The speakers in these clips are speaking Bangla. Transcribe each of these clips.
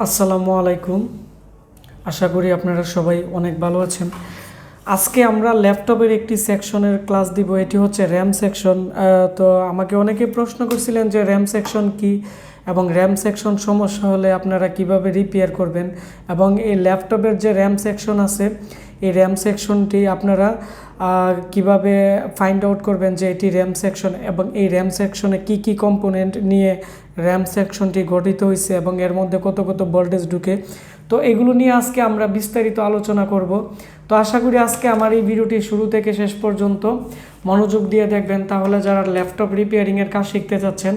আসসালামু আলাইকুম। আশা করি আপনারা সবাই অনেক ভালো আছেন। আজকে আমরা ল্যাপটপের একটি সেকশনের ক্লাস দিব, এটি হচ্ছে র্যাম সেকশন। তো আমাকে অনেকে প্রশ্ন করছিলেন যে র্যাম সেকশন কি এবং র্যাম সেকশন সমস্যা হলে আপনারা কিভাবে রিপেয়ার করবেন, এবং এই ল্যাপটপের যে র্যাম সেকশন আছে এই র্যাম সেকশনটি আপনারা কিভাবে ফাইন্ড আউট করবেন যে এটি র্যাম সেকশন, এবং এই র্যাম সেকশনে কি কি কম্পোনেন্ট নিয়ে র্যাম সেকশনটি গঠিত হয়েছে এবং এর মধ্যে কত কত ভোল্টেজ ঢুকে। তো এগুলো নিয়ে আজকে আমরা বিস্তারিত আলোচনা করব। তো আশা করি আজকে আমার এই ভিডিওটি শুরু থেকে শেষ পর্যন্ত মনোযোগ দিয়ে দেখবেন, তাহলে যারা ল্যাপটপ রিপেয়ারিংয়ের কাজ শিখতে চাচ্ছেন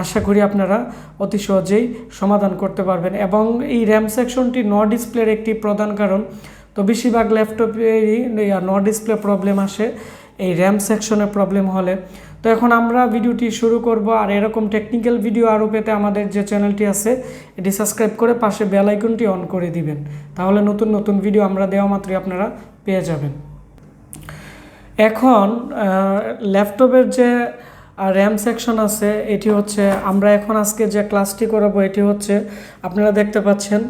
আশা করি আপনারা অতি সহজেই সমাধান করতে পারবেন। এবং এই র্যাম সেকশনটি নো ডিসপ্লের একটি প্রধান কারণ। তো বেশিরভাগ ল্যাপটপেরই নো ডিসপ্লে প্রবলেম আসে এই র্যাম সেকশনে প্রবলেম হলে। তো এখন আমরা ভিডিওটি শুরু করব, আর এরকম টেকনিক্যাল ভিডিও আরও পেতে আমাদের যে চ্যানেলটি আছে এটি সাবস্ক্রাইব করে পাশে বেল আইকনটি অন করে দিবেন, তাহলে নতুন নতুন ভিডিও আমরা দেওয়া মাত্রই আপনারা পেয়ে যাবেন। এখন ল্যাপটপের যে র্যাম সেকশন আছে এটি হচ্ছে আমরা এখন আজকে যে ক্লাসটি করাবো এটি হচ্ছে আপনারা দেখতে পাচ্ছেন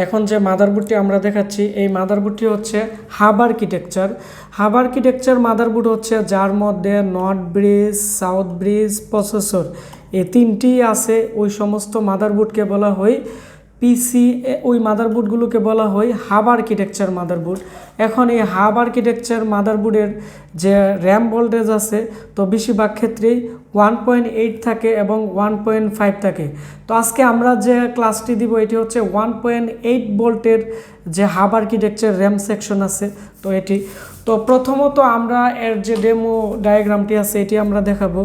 এখন যে মাদারবোর্ডটি আমরা দেখাচ্ছি এই মাদারবোর্ডটি হচ্ছে হাব আর্কিটেকচার মাদারবোর্ড হচ্ছে, যার মধ্যে north bridge, south bridge, processor এই তিনটি আছে। ওই সমস্ত মাদারবোর্ডকে বলা হয় পিসি, ওই মাদারবোর্ডগুলোকে বলা হয় হাব আর্কিটেকচার মাদারবোর্ড। এখন এই হাব আর্কিটেকচার মাদারবোর্ডের যে র্যাম ভোল্টেজ আছে তো বেশিরভাগ ক্ষেত্রেই 1.8 থাকে এবং 1.5 থাকে। তো আজকে আমরা যে ক্লাসটি দিব এটি হচ্ছে 1.8 ভোল্টের যে হাব আর্কিটেকচার র্যাম সেকশন আছে। তো এটি তো প্রথমত আমরা এর যে ডেমো ডায়াগ্রামটি আছে এটি আমরা দেখাবো।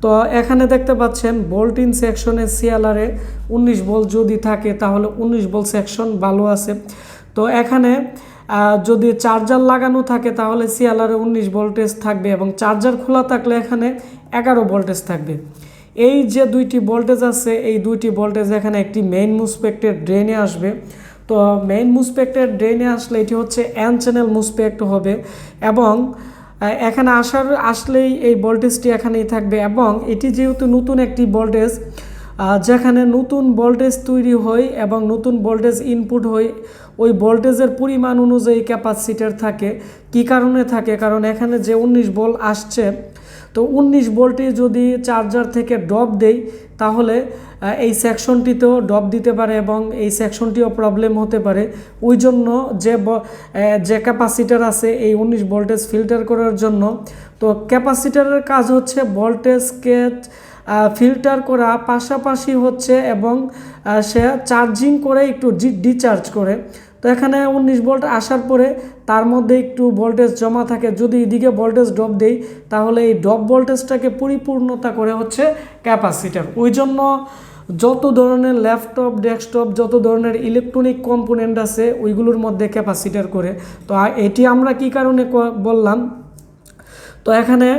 তো এখানে দেখতে পাচ্ছেন বোল্ট ইন সেকশনে সিএলআরে 19 ভোল্ট যদি থাকে তাহলে 19 ভোল্ট সেকশন ভালো আছে। তো এখানে যদি চার্জার লাগানো থাকে তাহলে সিএলআরে 19 ভোল্টেজ থাকবে, এবং চার্জার খোলা থাকলে এখানে 11 ভোল্টেজ থাকবে। এই যে দুইটি ভোল্টেজ আছে এই দুইটি ভোল্টেজ এখানে একটি মেইন মুসপেক্টের ড্রেনে আসবে। তো মেইন মুসপেক্টের ড্রেনে আসলে এটি হচ্ছে এন চ্যানেল মুসপেক্ট হবে, এবং এখানে আসলেই এই ভোল্টেজটি এখানেই থাকবে। এবং এটি যেহেতু নতুন একটি ভোল্টেজ, যেখানে নতুন ভোল্টেজ তৈরি হয় এবং নতুন ভোল্টেজ ইনপুট হয় ওই ভোল্টেজের পরিমাণ অনুযায়ী ক্যাপাসিটর থাকে। কি কারণে থাকে? কারণ এখানে যে 19 ভোল্ট আসছে তো 19 ভোল্টে যদি চার্জার থেকে ড্রপ দেই তাহলে এই সেকশনটিতেও ড্রপ দিতে পারে এবং এই সেকশনটিও প্রবলেম হতে পারে। ওই জন্য যে ক্যাপাসিটার আছে এই 19 ভোল্টেজ ফিল্টার করার জন্য, তো ক্যাপাসিটারের কাজ হচ্ছে ভোল্টেজকে ফিল্টার করা পাশাপাশি হচ্ছে এবং সে চার্জিং করে একটু ডিচার্জ করে। তো এখানে 19 ভোল্ট আসার পরে তার মধ্যে একটু ভোল্টেজ জমা থাকে, যদি এদিকে ভোল্টেজ ড্রপ দেই তাহলে এই ড্রপ ভোল্টেজটাকে পরিপূর্ণতা করে হচ্ছে ক্যাপাসিটার। ওই জন্য যত ধরনের ল্যাপটপ, ডেস্কটপ, যত ধরনের ইলেকট্রনিক কম্পোনেন্ট আছে ওইগুলোর মধ্যে ক্যাপাসিটার করে। তো এটি আমরা কি কারণে বললাম, তো এখানে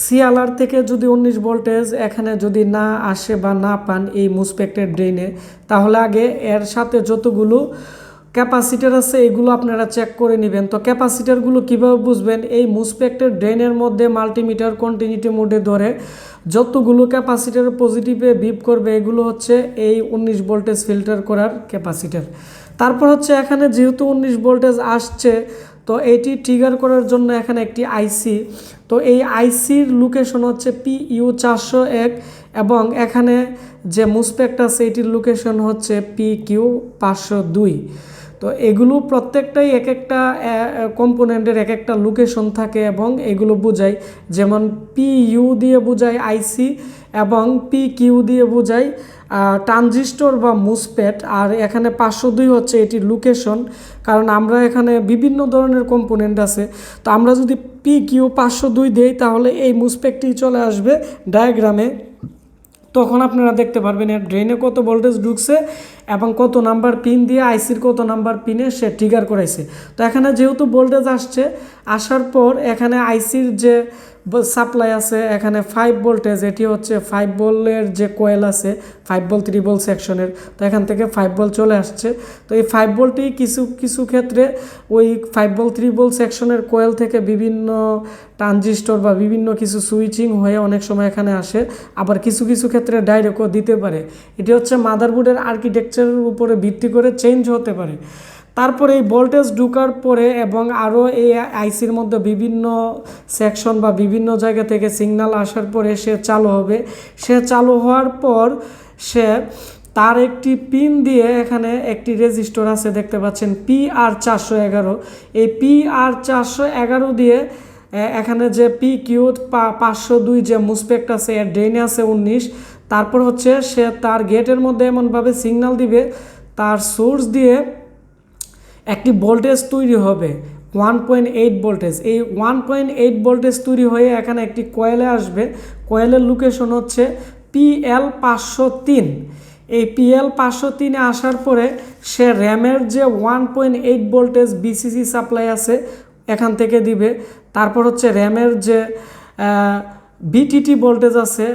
সিএলআর থেকে যদি 19 ভোল্টেজ এখানে যদি না আসে বা না পান এই মুসপেক্টের ড্রেনে, তাহলে আগে এর সাথে যতগুলো ক্যাপাসিটার আছে এগুলো আপনারা চেক করে নেবেন। তো ক্যাপাসিটারগুলো কীভাবে বুঝবেন? এই মুসপেক্টের ড্রেনের মধ্যে মাল্টিমিটার কন্টিনিউটি মোডে ধরে যতগুলো ক্যাপাসিটার পজিটিভে বিপ করবে এগুলো হচ্ছে এই 19 ভোল্টেজ ফিল্টার করার ক্যাপাসিটার। তারপর হচ্ছে এখানে যেহেতু 19 ভোল্টেজ আসছে তো এটি ট্রিগার করার জন্য এখানে একটি আইসি, তো এই আইসির লোকেশন হচ্ছে PU401, এবং এখানে যে মুসপেক্ট আছে এটির লোকেশন হচ্ছে PQ502। তো এগুলো প্রত্যেকটাই এক একটা কম্পোনেন্টের এক একটা লোকেশন থাকে এবং এগুলো বোঝায়, যেমন PU দিয়ে বোঝায় আইসি এবং PQ দিয়ে বোঝায় ট্রানজিস্টর বা মুসপেট, আর এখানে 502 হচ্ছে এটির লোকেশন। কারণ আমরা এখানে বিভিন্ন ধরনের কম্পোনেন্ট আছে, তো আমরা যদি PQ502 দেই তাহলে এই মুসপেক্টটি চলে আসবে ডায়াগ্রামে। তখন আপনারা দেখতে পারবেন এর ড্রেনে কত ভোল্টেজ ঢুকছে এবং কত নাম্বার পিন দিয়ে আইসির কত নাম্বার পিনে সে ট্রিগার করাইছে। তো এখানে যেহেতু ভোল্টেজ আসছে, আসার পর এখানে আইসির যে সাপ্লাই আছে এখানে 5 ভোল্টেজ, এটি হচ্ছে 5 ভোল্টের যে কোয়েল আছে 5 ভোল্ট 3 ভোল্ট সেকশনের, তো এখান থেকে 5 ভোল্ট চলে আসছে। তো এই 5 ভোল্টই কিছু ক্ষেত্রে ওই 5 ভোল্ট 3 ভোল্ট সেকশনের কোয়েল থেকে বিভিন্ন ট্রানজিস্টর বা বিভিন্ন কিছু সুইচিং হয়ে অনেক সময় এখানে আসে, আবার কিছু ক্ষেত্রে ডাইরেক্টও দিতে পারে। এটি হচ্ছে মাদারবোর্ডের আর্কিটেকচার ভোল্টেজের উপরে ভিত্তি করে চেঞ্জ হতে পারে। তারপরে এই ভোল্টেজ ঢোকার পরে এবং আরও এই আইসির মধ্যে বিভিন্ন সেকশন বা বিভিন্ন জায়গা থেকে সিগন্যাল আসার পরে সে চালু হবে। সে চালু হওয়ার পর সে তার একটি পিন দিয়ে, এখানে একটি রেজিস্টার আছে দেখতে পাচ্ছেন PR411, এই PR411 দিয়ে এখানে যে PQ 502 যে মুসপেক্ট আছে এর ড্রেনে আছে 19। তারপর হচ্ছে সে তার গেটের মধ্যে এমনভাবে সিগন্যাল দিবে তার সোর্স দিয়ে একটি ভোল্টেজ তৈরি হবে 1.8 ভোল্টেজ। এই 1.8 ভোল্টেজ তৈরি হয়ে এখানে একটি কয়েলে আসবে। কয়েলের লোকেশন হচ্ছে PL503। এই PL503 আসার পরে সে র্যামের যে 1.8 ভোল্টেজ বিসিসি সাপ্লাই আছে এখান থেকে দিবে। তারপর হচ্ছে র্যামের যে বিটিটি ভোল্টেজ আছে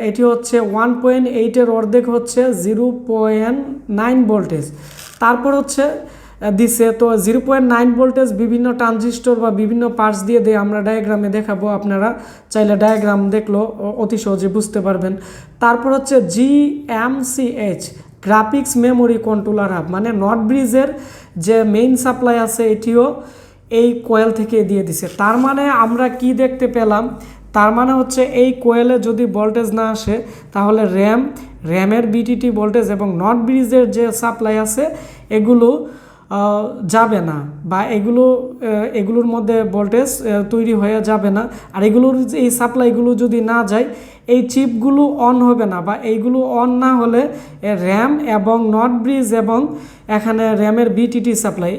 এটি হচ্ছে 1.8-এর অর্ধেক হচ্ছে 0.9 ভোল্টেজ। তারপর হচ্ছে দিছে তো 0.9 ভোল্টেজ বিভিন্ন ট্রানজিস্টর বা বিভিন্ন পার্টস দিয়ে আমরা ডায়াগ্রামে দেখাবো, আপনারা চাইলে ডায়াগ্রাম দেখলেও অতি সহজে বুঝতে পারবেন। তারপর হচ্ছে GMCH graphics memory controller hub, মানে নট ব্রিজের যে মেইন সাপ্লাই আছে এটিও এই কোয়েল থেকে দিয়ে দিছে। তার মানে আমরা কি দেখতে পেলাম, তার মানে হচ্ছে এই কোয়েলে যদি ভোল্টেজ না আসে তাহলে র্যামের বিটিটি ভোল্টেজ এবং নট ব্রিজের যে সাপ্লাই আছে এগুলো যাবে না, বা এগুলোর মধ্যে ভোল্টেজ তৈরি হয়ে যাবে না। আর এগুলোর এই সাপ্লাইগুলো যদি না যায় এই চিপগুলো অন হবে না, বা এইগুলো অন না হলে র্যাম এবং নট ব্রিজ এবং এখানে র্যামের বিটিটি সাপ্লাই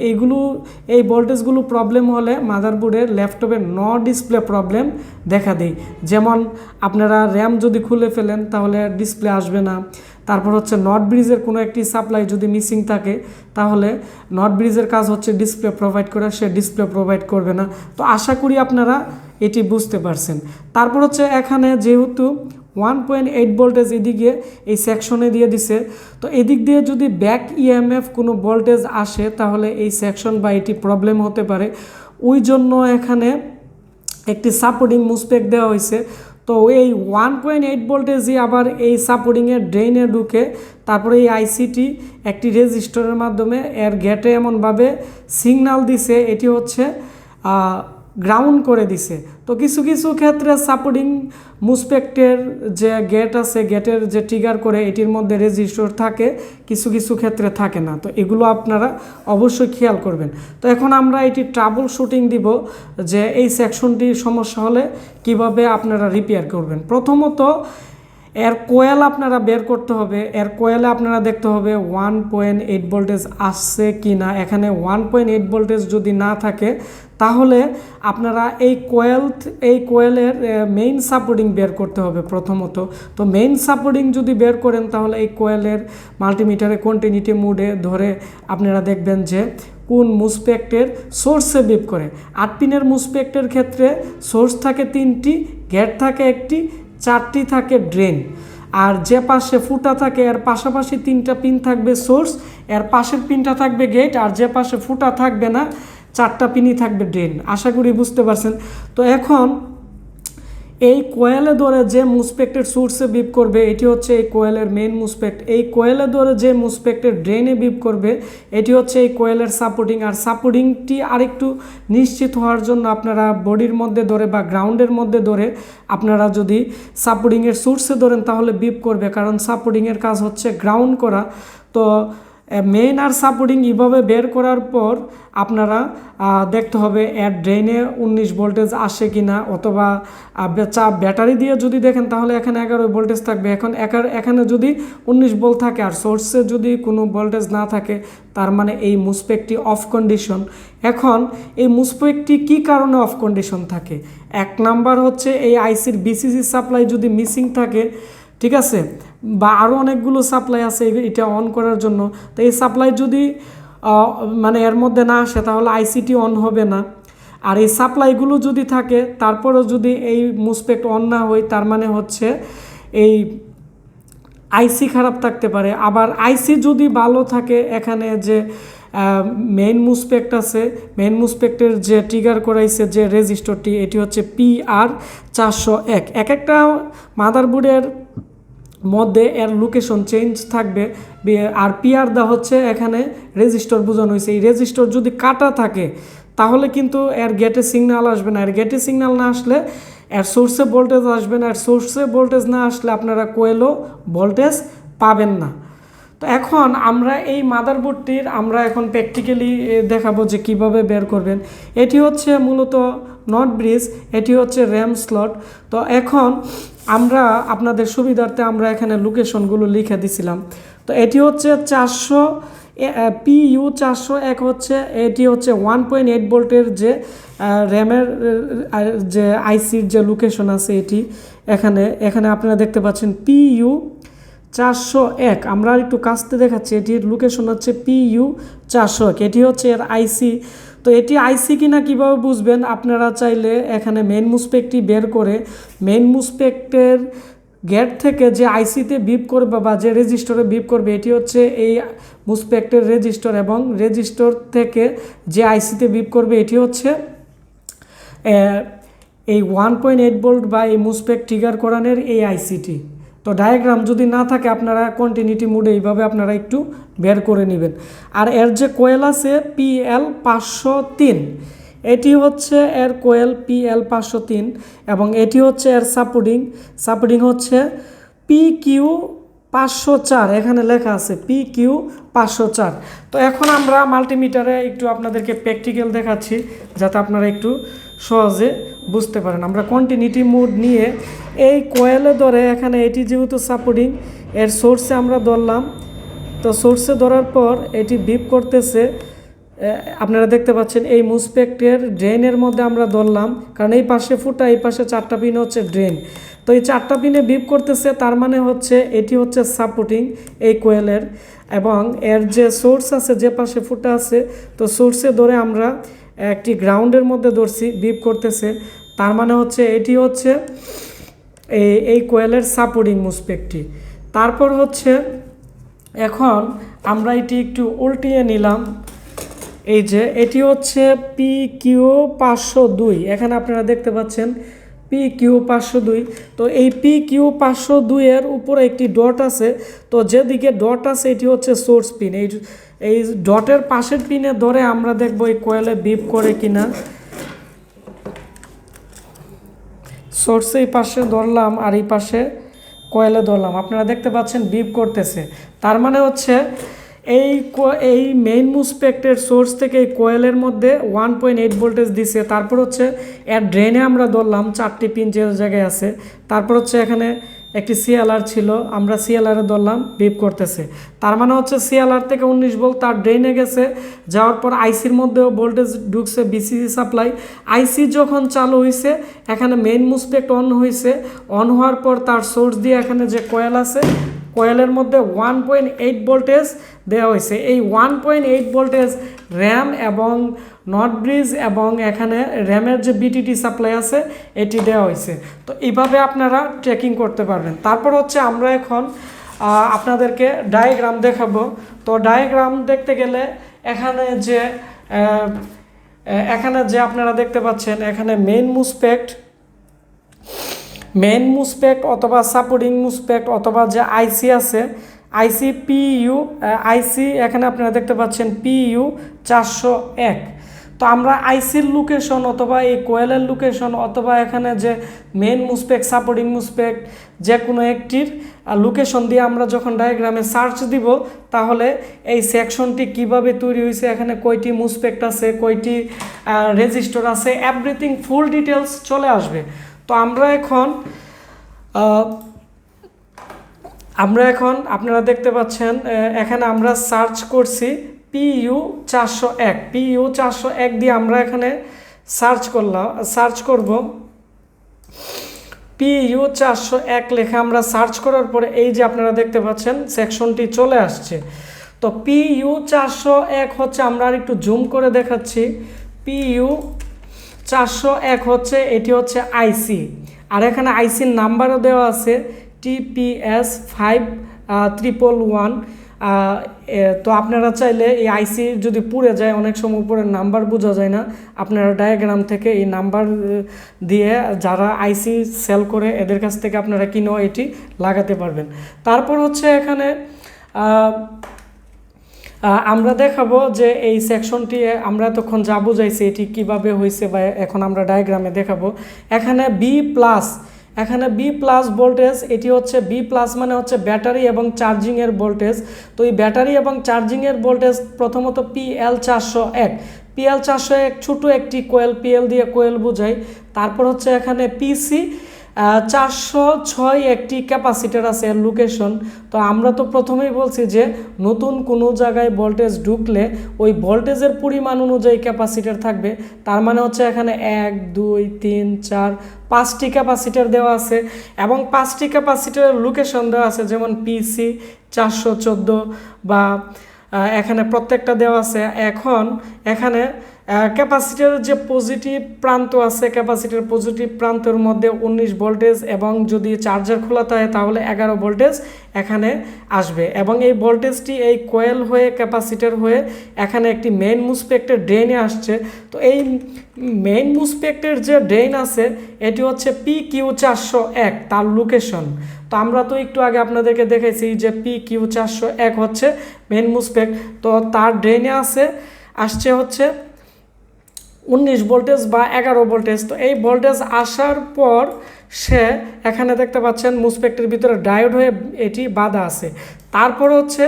এই ভোল্টেজগুলো প্রবলেম হলে মাদারবোর্ডের ল্যাপটপের ডিসপ্লে প্রবলেম দেখা দেয়। যেমন আপনারা র্যাম যদি খুলে ফেলেন তাহলে ডিসপ্লে আসবে না। তারপর হচ্ছে নট ব্রিজের কোনো একটি সাপ্লাই যদি মিসিং থাকে তাহলে নট ব্রিজের কাজ হচ্ছে ডিসপ্লে প্রোভাইড করে, সে ডিসপ্লে প্রোভাইড করবে না। তো আশা করি আপনারা এটি বুঝতে পারছেন। তারপর হচ্ছে এখানে যেহেতু 1.8 ভোল্টেজ এদিকে এই সেকশনে দিয়ে দিছে, তো এদিক দিয়ে যদি ব্যাক ইএমএফ কোনো ভোল্টেজ আসে তাহলে এই সেকশন বা এটি প্রবলেম হতে পারে। ওই জন্য এখানে একটি সাপোর্টিং মুসপেক দেওয়া হয়েছে। তো এই 1.8 ভোল্টেজই আবার এই সাপোর্টিংয়ের ড্রেনে ঢুকে তারপরে এই আইসিটি একটি রেজিস্টারের মাধ্যমে এর গেটে এমনভাবে সিগন্যাল দিছে এটি হচ্ছে গ্রাউন্ড করে দিছে। তো কিছু কিছু ক্ষেত্রে সাপোর্টিং মুসপেক্টের যে গেট আছে গেটের যে ট্রিগার করে এটির মধ্যে রেজিস্টার থাকে, কিছু কিছু ক্ষেত্রে থাকে না। তো এগুলো আপনারা অবশ্যই খেয়াল করবেন। তো এখন আমরা এটি ট্রাবল শুটিং দিব যে এই সেকশনটির সমস্যা হলে কিভাবে আপনারা রিপেয়ার করবেন। প্রথমত এর কোয়েল আপনারা বের করতে হবে। এর কোয়েলে আপনারা দেখতে হবে 1.8 ভোল্টেজ আসছে কি না। এখানে 1.8 ভোল্টেজ যদি না থাকে তাহলে আপনারা এই কোয়েলের মেইন সাপোর্টিং বের করতে হবে প্রথমত। তো মেইন সাপোর্টিং যদি বের করেন তাহলে এই কোয়েলের মাল্টিমিটারে কন্টিনিউটি মোডে ধরে আপনারা দেখবেন যে কোন মুসপেক্টের সোর্সে বিপ করে। 8 পিনের মুসপেক্টের ক্ষেত্রে সোর্স থাকে 3টি, গেট থাকে 1টি, 4টি থাকে ড্রেন। আর যে পাশে ফুটা থাকে এর পাশাপাশি 3টা পিন থাকবে সোর্স, এর পাশের পিনটা থাকবে গেট, আর যে পাশে ফুটা থাকবে না 4টা পিনই থাকবে ড্রেন। আশা করি বুঝতে পারছেন। তো এখন এই কোয়েলে ধরে যে মুসপেক্টের সোর্সে বিপ করবে এটি হচ্ছে এই কোয়েলের মেইন মুসপেক্ট। এই কোয়েলে ধরে যে মুসপেক্টের ড্রেনে বিপ করবে এটি হচ্ছে এই কোয়েলের সাপোর্টিং। আর সাপোর্টিংটি আরেকটু নিশ্চিত হওয়ার জন্য আপনারা বডির মধ্যে ধরে বা গ্রাউন্ডের মধ্যে ধরে আপনারা যদি সাপোর্টিংয়ের সোর্সে ধরেন তাহলে বিপ করবে, কারণ সাপোর্টিংয়ের কাজ হচ্ছে গ্রাউন্ড করা। তো মেইন আর সাপোর্টিং এইভাবে বের করার পর আপনারা দেখতে হবে এর ড্রেনে 19 ভোল্টেজ আসে কিনা, অথবা ব্যাটারি দিয়ে যদি দেখেন তাহলে এখানে 11 ভোল্টেজ থাকবে। এখানে যদি 19 ভোল্ট থাকে আর সোর্সে যদি কোনো ভোল্টেজ না থাকে তার মানে এই মুসপেকটি অফ কন্ডিশন। এখন এই মুসপেকটি কী কারণে অফ কন্ডিশন থাকে? 1 নাম্বার হচ্ছে এই আইসির বিসিসি সাপ্লাই যদি মিসিং থাকে, ঠিক আছে, বা আরও অনেকগুলো সাপ্লাই আছে এটা অন করার জন্য। তো এই সাপ্লাই যদি মানে এর মধ্যে না আসে তাহলে আইসিটি অন হবে না। আর এই সাপ্লাইগুলো যদি থাকে তারপরেও যদি এই মুসপেক্ট অন না হয় তার মানে হচ্ছে এই আইসি খারাপ থাকতে পারে। আবার আইসি যদি ভালো থাকে, এখানে যে মেইন মুসপেক্ট আছে, মেইন মুসপেক্টের যে ট্রিগার করাইছে যে রেজিস্টারটি এটি হচ্ছে PR401। একটা মাদারবোর্ডের মধ্যে এর লোকেশন চেঞ্জ থাকবে। আর পিআর দা হচ্ছে এখানে রেজিস্টার বোঝানো হয়েছে। এই রেজিস্টার যদি কাটা থাকে তাহলে কিন্তু এর গেটে সিগন্যাল আসবে না। এর গেটে সিগন্যাল না আসলে এর সোর্সে ভোল্টেজ আসবে না। এর সোর্সে ভোল্টেজ না আসলে আপনারা কোয়েলও ভোল্টেজ পাবেন না। তো এখন আমরা এই মাদারবোর্ডটির আমরা এখন প্র্যাকটিক্যালি দেখাবো যে কিভাবে বের করবেন। এটি হচ্ছে মূলত নট ব্রিজ, এটি হচ্ছে র্যাম স্লট। তো এখন আমরা আপনাদের সুবিধার্থে আমরা এখানে লোকেশনগুলো লিখে দিছিলাম। তো এটি হচ্ছে 400 PU 401 হচ্ছে, এটি হচ্ছে 1.8 ভোল্টের যে র্যামের যে আইসির যে লোকেশন আছে এটি এখানে আপনারা দেখতে পাচ্ছেন PU 401। আমরা একটু কাছতে দেখাচ্ছি, এটির লোকেশন হচ্ছে PU 401, এটি হচ্ছে এর আইসি। তো এটি আইসি কিনা কীভাবে বুঝবেন, আপনারা চাইলে এখানে মেইন মুসপেক্টটি বের করে মেইন মুসপেক্টের গেট থেকে যে আইসিতে বিপ করবে বা যে রেজিস্টরে বিপ করবে এটি হচ্ছে এই মুসপেক্টের রেজিস্টর, এবং রেজিস্টর থেকে যে আইসিতে বিপ করবে এটি হচ্ছে এই 1.8 ভোল্ট বা এই মুসপেক্ট ট্রিগার করানোর এই আইসিটি। তো ডায়াগ্রাম যদি না থাকে আপনারা কন্টিনিউটি মোডে এইভাবে আপনারা একটু বের করে নেবেন। আর এর যে কোয়েল আছে PL 503, এটি হচ্ছে এর কোয়েল PL 503, এবং এটি হচ্ছে এর সাপোর্টিং হচ্ছে PQ 504, এখানে লেখা আছে PQ 504। তো এখন আমরা মাল্টিমিটারে একটু আপনাদেরকে প্র্যাকটিক্যাল দেখাচ্ছি যাতে আপনারা একটু সহজে বুঝতে পারেন। আমরা কন্টিনিউটি মোড নিয়ে এই কোয়েলে ধরে এখানে এটি যেহেতু সাপোর্টিং এর সোর্সে আমরা ধরলাম। তো সোর্সে ধরার পর এটি বিপ করতেছে, আপনারা দেখতে পাচ্ছেন এই মুসপেক্টের ড্রেনের মধ্যে আমরা ধরলাম, কারণ এই পাশে ফুটা এই পাশে 4টা পিন হচ্ছে ড্রেন। তো এই 4টা পিনে বিপ করতেছে, তার মানে হচ্ছে এটি হচ্ছে সাপোর্টিং এই কোয়েলের, এবং এর যে সোর্স আছে যে পাশে ফুটা আছে তো সোর্সে ধরে আমরা একটি গ্রাউন্ডের মধ্যে ধরছি, বিপ করতেছে, তার মানে হচ্ছে এটি হচ্ছে এই কোয়েলের সাপোর্টিং মুসপেক্টটি। তারপর হচ্ছে এখন আমরা এটি একটু উল্টিয়ে নিলাম। এই যে এটি হচ্ছে PQ 502, এখানে আপনারা দেখতে পাচ্ছেন PQ 502। তো এই PQ 502 এর উপরে একটি ডট আছে, তো যেদিকে ডট আছে এটি হচ্ছে সোর্স পিন। এই ডটের পাশের পিনে ধরে আমরা দেখব এই কোয়েলে বিপ করে কিনা। সোর্সে এই পাশে ধরলাম আর এই পাশে কোয়েলে ধরলাম, আপনারা দেখতে পাচ্ছেন বিপ করতেছে। তার মানে হচ্ছে এই মেইন মুসপেক্টের সোর্স থেকে এই কোয়েলের মধ্যে 1.8 ভোল্টেজ দিছে। তারপর হচ্ছে এর ড্রেনে আমরা ধরলাম 4টি পিন যে জায়গায় আছে। তারপর হচ্ছে এখানে একটি CLR ছিল, আমরা CLR-এ ধরলাম, বিপ করতেছে। তার মানে হচ্ছে CLR থেকে 19 ভোল্ট তার ড্রেনে গেছে, যাওয়ার পর আইসির মধ্যেও ভোল্টেজ ঢুকছে, BCC সাপ্লাই। আইসি যখন চালু হয়েছে এখানে মেইন মুসপেক্ট অন হয়েছে, অন হওয়ার পর তার সোর্স দিয়ে এখানে যে কোয়েল আছে কোয়েলের মধ্যে 1.8 ভোল্টেজ দেওয়া হয়েছে। এই 1.8 ভোল্টেজ র্যাম এবং নট ব্রিজ এবং এখানে র্যামের যে BTT সাপ্লাই আছে এটি দেওয়া হয়েছে। তো এইভাবে আপনারা ট্রেকিং করতে পারবেন। তারপর হচ্ছে আমরা এখন আপনাদেরকে ডায়াগ্রাম দেখাবো। তো ডায়াগ্রাম দেখতে গেলে এখানে যে আপনারা দেখতে পাচ্ছেন এখানে মেইন মুসপেক্ট অথবা সাপোর্টিং মুসপেক্ট অথবা যে আইসি আছে আইসি আইসি এখানে আপনারা দেখতে পাচ্ছেন PU 401। তো আমরা আইসির লোকেশন অথবা এই কোয়েলের লোকেশন অথবা এখানে যে মেইন মুসপেক্ট সাপোর্টিং মুসপেক্ট যে কোনো একটির লোকেশন দিয়ে আমরা যখন ডায়াগ্রামে সার্চ দিব তাহলে এই সেকশনটি কিভাবে তৈরি হয়েছে, এখানে কয়টি মুসপেক্ট আছে, কয়টি রেজিস্টার আছে, এভরিথিং ফুল ডিটেলস চলে আসবে। তো আমরা এখন আপনারা দেখতে পাচ্ছেন এখানে আমরা সার্চ করছি PU 401 দিয়ে আমরা এখানে সার্চ করব PU 401 লেখা আমরা সার্চ করার পরে এই যে আপনারা দেখতে পাচ্ছেন সেকশনটি চলে আসছে। তো PU 401 হচ্ছে, আমরা আর একটু জুম করে দেখাচ্ছি, PU 401 হচ্ছে এটি হচ্ছে আইসি, আর এখানে আইসির নাম্বারও দেওয়া আছে TPS 5111 তো আপনারা চাইলে এই আইসি যদি পুড়ে যায়, অনেক সময় উপরে নাম্বার বোঝা যায় না, আপনারা ডায়াগ্রাম থেকে এই নাম্বার দিয়ে যারা আইসি সেল করে এদের কাছ থেকে আপনারা কিনেও এটি লাগাতে পারবেন। তারপর হচ্ছে এখানে আমরা দেখাবো যে এই সেকশনটি আমরা তখন যা বুঝাইছি এটি কিভাবে হয়েছে, বা এখন আমরা ডায়াগ্রামে দেখাবো। এখানে বি প্লাস ভোল্টেজ, এটি হচ্ছে বি প্লাস মানে হচ্ছে ব্যাটারি এবং চার্জিংয়ের ভোল্টেজ। তো এই ব্যাটারি এবং চার্জিংয়ের ভোল্টেজ প্রথমত PL401 ছোটো একটি কোয়েল, PL দিয়ে কোয়েল বোঝাই। তারপর হচ্ছে এখানে PC406 একটি ক্যাপাসিটার আছে এর লোকেশন। তো আমরা তো প্রথমেই বলছি যে নতুন কোনো জায়গায় ভোল্টেজ ঢুকলে ওই ভোল্টেজের পরিমাণ অনুযায়ী ক্যাপাসিটার থাকবে। তার মানে হচ্ছে এখানে 1 2 3 4 5টি ক্যাপাসিটার দেওয়া আছে এবং 5টি ক্যাপাসিটারের লোকেশন দেওয়া আছে, যেমন PC414 বা এখানে প্রত্যেকটা দেওয়া আছে। এখন এখানে ক্যাপাসিটারের যে পজিটিভ প্রান্ত আছে, ক্যাপাসিটার পজিটিভ প্রান্তের মধ্যে 19 ভোল্টেজ, এবং যদি চার্জার খোলা থাকে তাহলে 11 ভোল্টেজ এখানে আসবে। এবং এই ভোল্টেজটি এই কোয়েল হয়ে ক্যাপাসিটার হয়ে এখানে একটি মেইন মুসপেক্টের ড্রেনে আসছে। তো এই মেইন মুসপেক্টের যে ড্রেন আছে এটি হচ্ছে PQ401 তার লোকেশন। তো আমরা তো একটু আগে আপনাদেরকে দেখাইছি যে PQ401 হচ্ছে মেইন মুসপেক্ট। তো তার ড্রেনে আসছে হচ্ছে 19 ভোল্টেজ বা 11 ভোল্টেজ। তো এই ভোল্টেজ আসার পর সে এখানে দেখতে পাচ্ছেন মুসপেক্টের ভিতরে ডায়োড হয়ে এটি বাঁধা আছে। তারপর হচ্ছে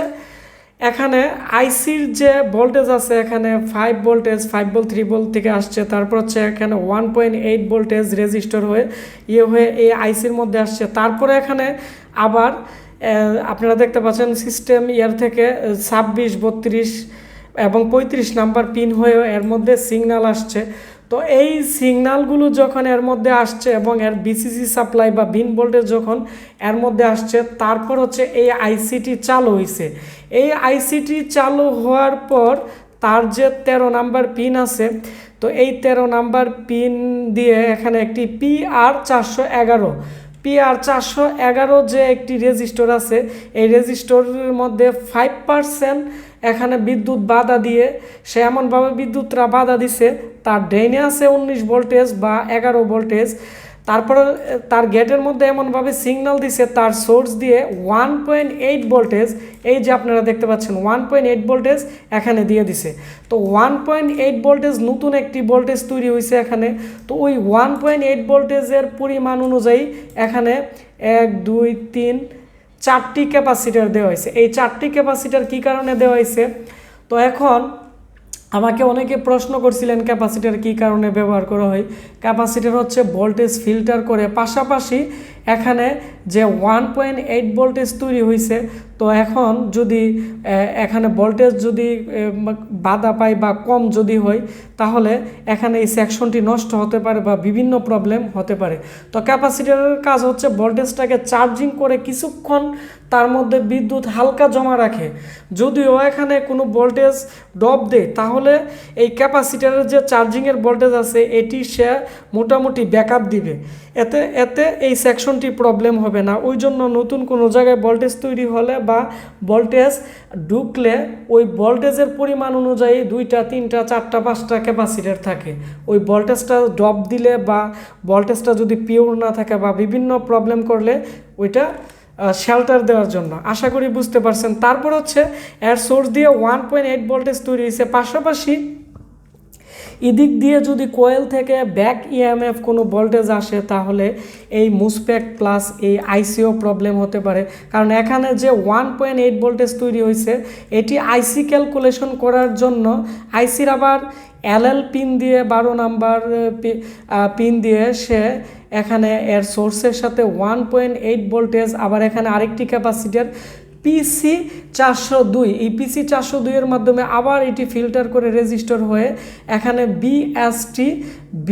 এখানে আইসির যে ভোল্টেজ আছে, এখানে 5 ভোল্টেজ 5 ভোল্ট 3 ভোল্ট থেকে আসছে। তারপর হচ্ছে এখানে 1.8 ভোল্টেজ রেজিস্টর হয়ে হয়ে এই আইসির মধ্যে আসছে। তারপরে এখানে আবার আপনারা দেখতে পাচ্ছেন সিস্টেম থেকে 26 32 এবং 35 নাম্বার পিন হয়ে এর মধ্যে সিগন্যাল আসছে। তো এই সিগন্যালগুলো যখন এর মধ্যে আসছে এবং এর বিসিসি সাপ্লাই বা বিন ভোল্টেজ যখন এর মধ্যে আসছে, তারপর হচ্ছে এই আইসিটি চালু হয়েছে। এই আইসিটি চালু হওয়ার পর তার যে 13 নাম্বার পিন আছে, তো এই 13 নাম্বার পিন দিয়ে এখানে একটি PR411 যে একটি রেজিস্টর আছে, এই রেজিস্টরের মধ্যে 5% এখানে বিদ্যুৎ বাধা দিয়ে সে এমনভাবে বিদ্যুৎটা বাধা দিছে, তার ড্রেনে আছে 19 ভোল্টেজ বা 11 ভোল্টেজ। তারপরে তার গেটের মধ্যে এমনভাবে সিগন্যাল দিছে তার সোর্স দিয়ে 1.8 ভোল্টেজ, এই যে আপনারা দেখতে পাচ্ছেন 1.8 ভোল্টেজ এখানে দিয়ে দিছে। তো 1.8 ভোল্টেজ নতুন একটি ভোল্টেজ তৈরি হয়েছে এখানে। তো ওই 1.8 ভোল্টেজের পরিমাণ অনুযায়ী এখানে 1 2 3 4টি ক্যাপাসিটার দেওয়া হয়েছে। এই 4টি ক্যাপাসিটার কী কারণে দেওয়া হয়েছে? তো এখন আমাকে অনেকে প্রশ্ন করছিলেন ক্যাপাসিটার কী কারণে ব্যবহার করা হয়। ক্যাপাসিটার হচ্ছে ভোল্টেজ ফিল্টার করে, পাশাপাশি এখানে যে 1.8 ভোল্টেজ তৈরি হয়েছে, তো এখন যদি এখানে ভোল্টেজ যদি বাধা পায় বা কম যদি হয়, তাহলে এখানে এই সেকশনটি নষ্ট হতে পারে বা বিভিন্ন প্রবলেম হতে পারে। তো ক্যাপাসিটারের কাজ হচ্ছে ভোল্টেজটাকে চার্জিং করে কিছুক্ষণ তার মধ্যে বিদ্যুৎ হালকা জমা রাখে। যদিও এখানে কোনো ভোল্টেজ ড্রপ দেয়, তাহলে এই ক্যাপাসিটারের যে চার্জিংয়ের ভোল্টেজ আছে এটি সে মোটামুটি ব্যাকআপ দিবে, এতে এই সেকশনটি প্রবলেম হবে না। ওই জন্য নতুন কোনো জায়গায় ভোল্টেজ তৈরি হলে বা ভোল্টেজ ঢুকলে ওই ভোল্টেজের পরিমাণ অনুযায়ী 2টা 3টা 4টা 5টা ক্যাপাসিটার থাকে। ওই ভোল্টেজটা ড্রপ দিলে বা ভোল্টেজটা যদি পিওর না থাকে বা বিভিন্ন প্রবলেম করলে ওইটা শেল্টার দেওয়ার জন্য। আশা করি বুঝতে পারছেন। তারপর হচ্ছে এর সোর্স দিয়ে 1.8 ভোল্টেজ তৈরি হয়েছে, পাশাপাশি এদিক দিয়ে যদি কোয়েল থেকে ব্যাক ইএমএফ কোনো ভোল্টেজ আসে, তাহলে এই মুসপেক্ট প্লাস এই আইসিও প্রবলেম হতে পারে। কারণ এখানে যে 1.8 ভোল্টেজ তৈরি হয়েছে, এটি আইসি ক্যালকুলেশন করার জন্য আইসির আবার এলএল পিন দিয়ে 12 নাম্বার পিন দিয়ে সে এখানে এর সোর্সের সাথে 1.8 ভোল্টেজ, আবার এখানে আরেকটি ক্যাপাসিটার PC402, এই PC402 এর মাধ্যমে আবার এটি ফিল্টার করে রেজিস্টার হয়ে এখানে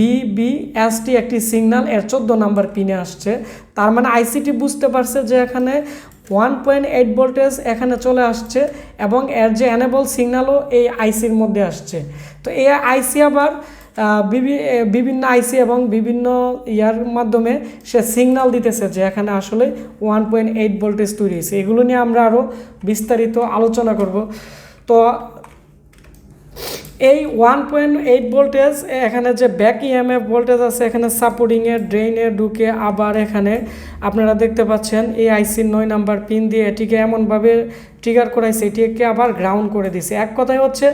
BBST একটি সিগন্যাল এর 14 নাম্বার পিনে আসছে। তার মানে আইসিটি বুঝতে পারছে যে এখানে 1.8 ভোল্টেজ এখানে চলে আসছে এবং এর যে এনেবল সিগন্যালও এই আইসির মধ্যে আসছে। তো এই আইসি আবার বিভিন্ন আইসি এবং বিভিন্ন ইয়ার মাধ্যমে সে সিগন্যাল দিতেছে যে এখানে আসলে 1.8 ভোল্টেজ তৈরি হয়েছে। এগুলো নিয়ে আমরা আরও বিস্তারিত আলোচনা করব। তো এই 1.8 ভোল্টেজ এখানে যে ব্যাক ইএমএফ ভোল্টেজ আছে এখানে সাপোর্টিংয়ে ড্রেইনে ঢুকে আবার এখানে আপনারা দেখতে পাচ্ছেন এই আইসির 9 নাম্বার পিন দিয়ে এটিকে এমনভাবে ট্রিগার করাইছে, এটিকে আবার গ্রাউন্ড করে দিছে। এক কথায় হচ্ছে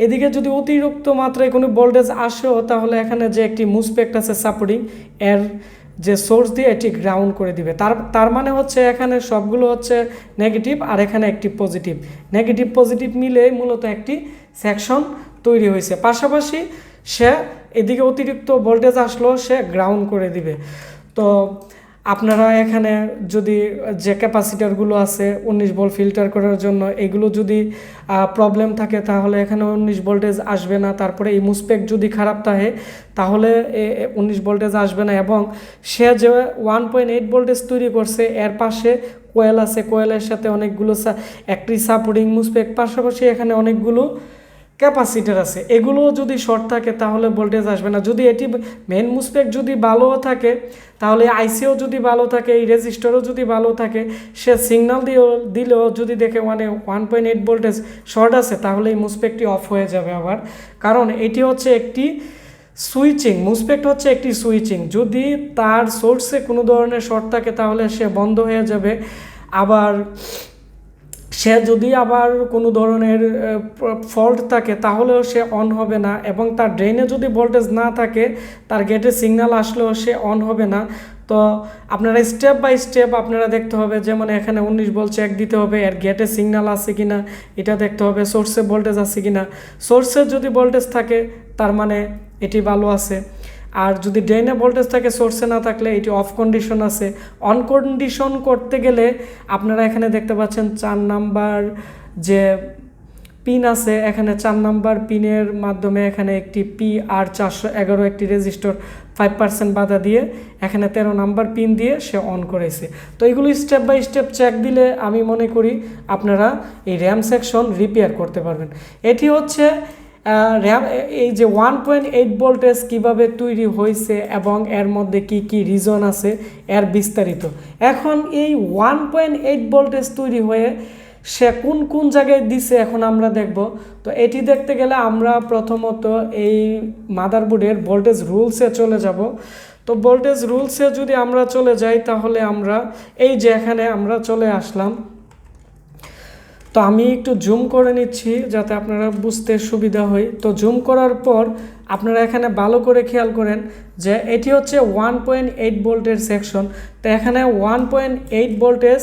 এদিকে যদি অতিরিক্ত মাত্রায় কোনো ভোল্টেজ আসেও তাহলে এখানে যে একটি মুসপেক্ট আছে সাপোর্টিং এর যে সোর্স দিয়ে এটি গ্রাউন্ড করে দিবে। তার মানে হচ্ছে এখানে সবগুলো হচ্ছে নেগেটিভ আর এখানে একটি পজিটিভ, নেগেটিভ পজিটিভ মিলে মূলত একটি সেকশন তৈরি হয়েছে। পাশাপাশি সে এদিকে অতিরিক্ত ভোল্টেজ আসলো সে গ্রাউন্ড করে দিবে। তো আপনারা এখানে যদি যে ক্যাপাসিটারগুলো আছে 19 ভোল্ট ফিল্টার করার জন্য এগুলো যদি প্রবলেম থাকে তাহলে এখানে 19 ভোল্টেজ আসবে না। তারপরে এই মুসপেক যদি খারাপ থাকে তাহলে 19 ভোল্টেজ আসবে না। এবং সে যে 1.8 ভোল্টেজ তৈরি করছে এর পাশে কোয়েল আছে, কোয়েলের সাথে অনেকগুলো একটি সাপোর্টিং মুসপেক, পাশাপাশি এখানে অনেকগুলো ক্যাপাসিটার আছে। এগুলো যদি শর্ট থাকে তাহলে ভোল্টেজ আসবে না। যদি এটি মেন মুসপেক যদি ভালো থাকে তাহলে আইসিও যদি ভালো থাকে, এই রেজিস্টারও যদি ভালো থাকে, সে সিগন্যাল দিলেও যদি দেখে 1.8 ভোল্টেজ শর্ট আছে তাহলে এই মুসপেকটি অফ হয়ে যাবে আবার। কারণ এটি হচ্ছে একটি সুইচিং, মুসপেক্ট হচ্ছে একটি সুইচিং। যদি তার সোর্সে কোনো ধরনের শর্ট থাকে তাহলে সে বন্ধ হয়ে যাবে। আবার সে যদি আবার কোনো ধরনের ফল্ট থাকে তাহলেও সে অন হবে না। এবং তার ড্রেনে যদি ভোল্টেজ না থাকে তার গেটে সিগন্যাল আসলেও সে অন হবে না। তো আপনারা স্টেপ বাই স্টেপ আপনারা দেখতে হবে, যেমন এখানে 19 ভোল্ট চেক দিতে হবে, এর গেটে সিগন্যাল আছে কিনা এটা দেখতে হবে, সোর্সে ভোল্টেজ আছে কিনা। সোর্সে যদি ভোল্টেজ থাকে তার মানে এটি ভালো আছে, আর যদি ড্রেনে ভোল্টেজ থাকে সোর্সে না থাকলে এটি অফ কন্ডিশন আছে। অন কন্ডিশন করতে গেলে আপনারা এখানে দেখতে পাচ্ছেন 4 নাম্বার যে পিন আছে, এখানে 4 নাম্বার পিনের মাধ্যমে এখানে একটি PR411 একটি রেজিস্টর 5% বাধা দিয়ে এখানে 13 নাম্বার পিন দিয়ে সে অন করেছে। তো এগুলো স্টেপ বাই স্টেপ চেক দিলে আমি মনে করি আপনারা এই র্যাম সেকশন রিপেয়ার করতে পারবেন। এটি হচ্ছে র্যাম, এই যে 1.8 ভোল্টেজ কীভাবে তৈরি হয়েছে এবং এর মধ্যে কি কি রিজন আছে এর বিস্তারিত। এখন এই 1.8 ভোল্টেজ তৈরি হয়ে সে কোন কোন জায়গায় দিছে এখন আমরা দেখব। তো এটি দেখতে গেলে আমরা প্রথমত এই মাদারবোর্ডের ভোল্টেজ রুলসে চলে যাব। তো ভোল্টেজ রুলসে যদি আমরা চলে যাই তাহলে আমরা এই যে এখানে আমরা চলে আসলাম। তো আমি একটু জুম করে নিচ্ছি যাতে আপনারা বুঝতে সুবিধা হয়। তো জুম করার পর আপনারা এখানে ভালো করে খেয়াল করেন যে এটি হচ্ছে 1.8 ভোল্টের সেকশন। তো এখানে 1.8 ভোল্টেজ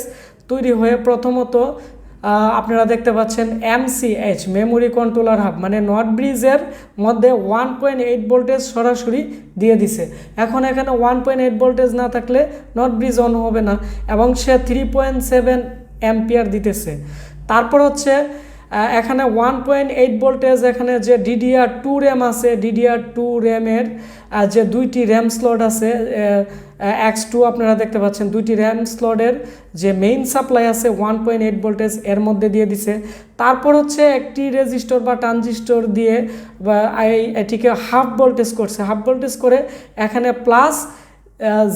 তৈরি হয়ে প্রথমত আপনারা দেখতে পাচ্ছেন MCH মেমোরি কন্ট্রোলার হাব, মানে নট ব্রিজের মধ্যে 1.8 ভোল্টেজ সরাসরি দিয়ে দিছে। এখন এখানে 1.8 ভোল্টেজ না থাকলে নট ব্রিজ অন হবে না এবং সে 3.7 অ্যাম্পিয়ার দিতেছে। তারপর হচ্ছে এখানে 1.8 ভোল্টেজ এখানে যে DDR2 র্যাম আছে, DDR2 র্যামের যে 2টি র্যাম স্লট আছে X2 আপনারা দেখতে পাচ্ছেন, 2টি র্যাম স্লটের যে মেইন সাপ্লাই আছে 1.8 ভোল্টেজ এর মধ্যে দিয়ে দিছে। তারপর হচ্ছে একটি রেজিস্টর বা ট্রানজিস্টর দিয়ে এটিকে হাফ ভোল্টেজ করছে, হাফ ভোল্টেজ করে এখানে প্লাস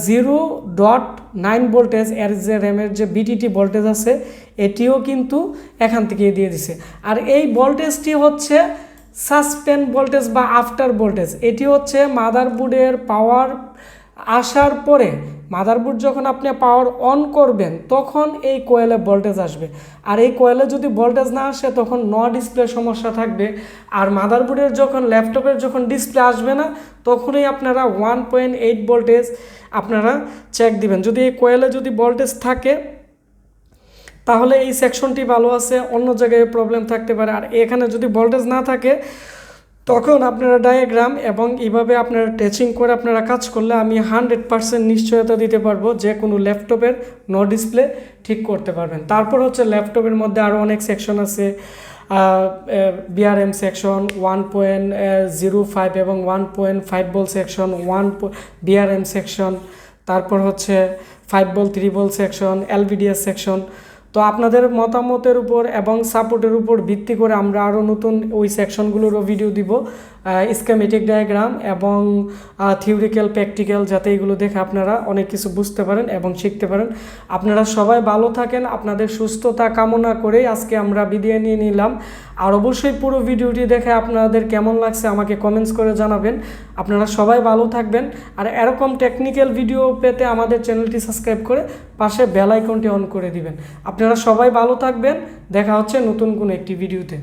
0.9 ভোল্টেজ এর যে র্যামের যে BTT ভোল্টেজ আছে এটিও কিন্তু এখান থেকে দিয়ে দিছে। আর এই ভোল্টেজটি হচ্ছে সাসপেন্ড ভোল্টেজ বা আফটার ভোল্টেজ। এটি হচ্ছে মাদারবোর্ডের পাওয়ার আসার পরে, মাদারবোর্ড যখন আপনি পাওয়ার অন করবেন তখন এই কোয়েলে ভোল্টেজ আসবে। আর এই কোয়েলে যদি ভোল্টেজ না আসে তখন নো ডিসপ্লে সমস্যা থাকবে। আর মাদারবোর্ডের যখন ল্যাপটপের যখন ডিসপ্লে আসবে না তখনই আপনারা 1.8 ভোল্টেজ আপনারা চেক দিবেন। যদি এই কোয়েলে যদি ভোল্টেজ থাকে তাহলে এই সেকশনটি ভালো আছে, অন্য জায়গায় প্রবলেম থাকতে পারে। আর এখানে যদি ভোল্টেজ না থাকে তখন আপনারা ডায়াগ্রাম এবং এইভাবে আপনারা টেচিং করে আপনারা কাজ করলে আমি 100% নিশ্চয়তা দিতে পারবো যে কোনো ল্যাপটপের নো ডিসপ্লে ঠিক করতে পারবেন। তারপর হচ্ছে ল্যাপটপের মধ্যে আরও অনেক সেকশন আছে, BRM সেকশন 1.05 এবং 1.5 ভোল্ট সেকশন, BRM সেকশন, তারপর হচ্ছে 5 volt 3 volt section, LVDS section. তো আপনাদের মতামতের উপর এবং সাপোর্টের উপর ভিত্তি করে আমরা আরও নতুন ওই সেকশনগুলোরও ভিডিও দিব, স্কেমেটিক ডায়াগ্রাম এবং থিওরিক্যাল প্র্যাকটিক্যাল, যাতে এগুলো দেখে আপনারা অনেক কিছু বুঝতে পারেন এবং শিখতে পারেন। আপনারা সবাই ভালো থাকেন, আপনাদের সুস্থতা কামনা করেই আজকে আমরা বিদায় নিয়ে নিলাম। আর অবশ্যই পুরো ভিডিওটি দেখে আপনাদের কেমন লাগছে আমাকে কমেন্টস করে জানাবেন। আপনারা সবাই ভালো থাকবেন, আর এরকম টেকনিক্যাল ভিডিও পেতে আমাদের চ্যানেলটি সাবস্ক্রাইব করে পাশে বেল আইকনটি অন করে দিবেন। আপনারা সবাই ভালো থাকবেন, দেখা হচ্ছে নতুন কোনো একটি ভিডিওতে।